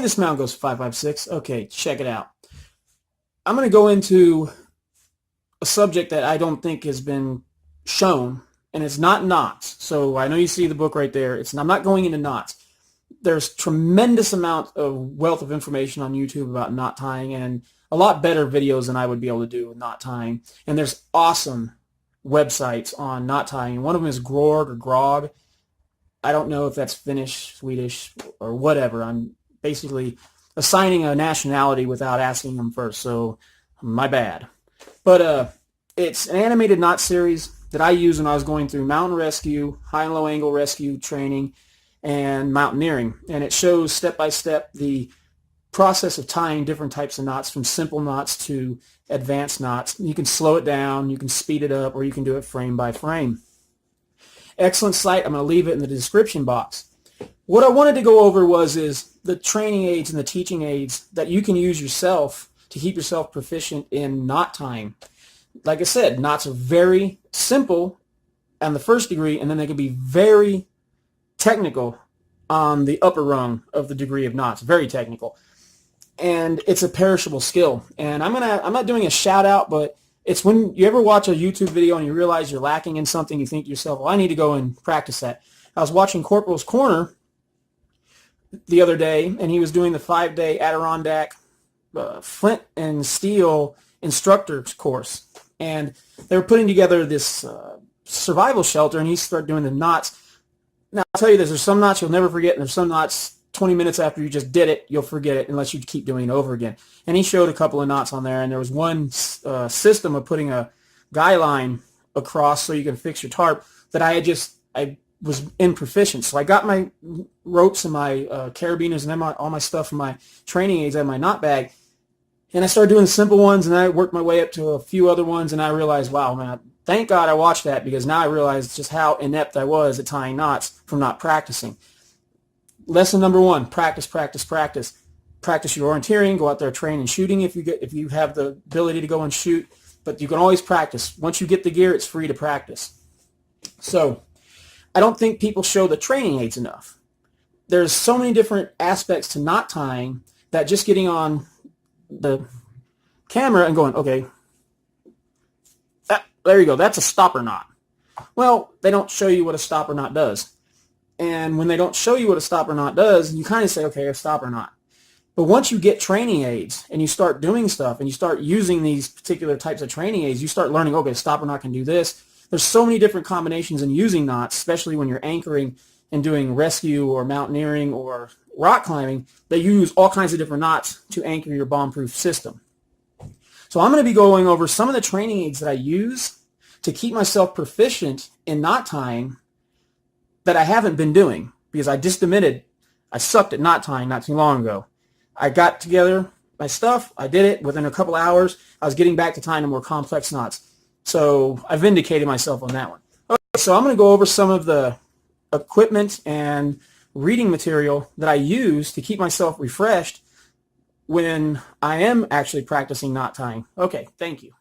this mount goes 556. Okay, check it out. I'm going to go into a subject that I don't think has been shown, and it's not knots. So I know you see the book right there. I'm not going into knots. There's tremendous amount of wealth of information on YouTube about knot tying, and a lot better videos than I would be able to do with knot tying. And there's awesome websites on knot tying. One of them is Grog or Grog. I don't know if that's Finnish, Swedish, or whatever. I'm basically assigning a nationality without asking them first, so my bad. But it's an animated knot series that I used when I was going through mountain rescue, high and low angle rescue training, and mountaineering. And it shows step by step the process of tying different types of knots, from simple knots to advanced knots. You can slow it down, you can speed it up, or you can do it frame by frame. Excellent site. I'm going to leave it in the description box. What I wanted to go over is the training aids and the teaching aids that you can use yourself to keep yourself proficient in knot tying. Like I said, knots are very simple on the first degree, and then they can be very technical on the upper rung of the degree of knots. Very technical. And it's a perishable skill. And I'm not doing a shout out, but it's when you ever watch a YouTube video and you realize you're lacking in something, you think to yourself, well, I need to go and practice that. I was watching Corporal's Corner the other day, and he was doing the 5-day Adirondack flint and steel instructor's course. And they were putting together this survival shelter, and he started doing the knots. Now, I'll tell you this, there's some knots you'll never forget, and there's some knots 20 minutes after you just did it, you'll forget it unless you keep doing it over again. And he showed a couple of knots on there, and there was one system of putting a guy line across so you can fix your tarp that I was improficient. So I got my ropes and my carabiners and then all my stuff and my training aids out of my knot bag, and I started doing the simple ones, and I worked my way up to a few other ones, and I realized, wow, man, thank God I watched that, because now I realized just how inept I was at tying knots from not practicing. Lesson number 1, practice, practice, practice. Practice your orienteering, go out there training and shooting if you have the ability to go and shoot, but you can always practice. Once you get the gear, it's free to practice. So I don't think people show the training aids enough. There's so many different aspects to knot tying that just getting on the camera and going, okay, there you go, that's a stopper knot. Well, they don't show you what a stopper knot does. And when they don't show you what a stopper knot does, you kind of say, okay, a stopper knot. But once you get training aids and you start doing stuff and you start using these particular types of training aids, you start learning, okay, stopper knot can do this. There's so many different combinations in using knots, especially when you're anchoring and doing rescue or mountaineering or rock climbing, that you use all kinds of different knots to anchor your bomb-proof system. So I'm going to be going over some of the training aids that I use to keep myself proficient in knot tying that I haven't been doing, because I just admitted I sucked at knot tying not too long ago. I got together my stuff, I did it, within a couple hours, I was getting back to tying the more complex knots. So I vindicated myself on that one. Okay, so I'm going to go over some of the equipment and reading material that I use to keep myself refreshed when I am actually practicing knot tying. Okay, thank you.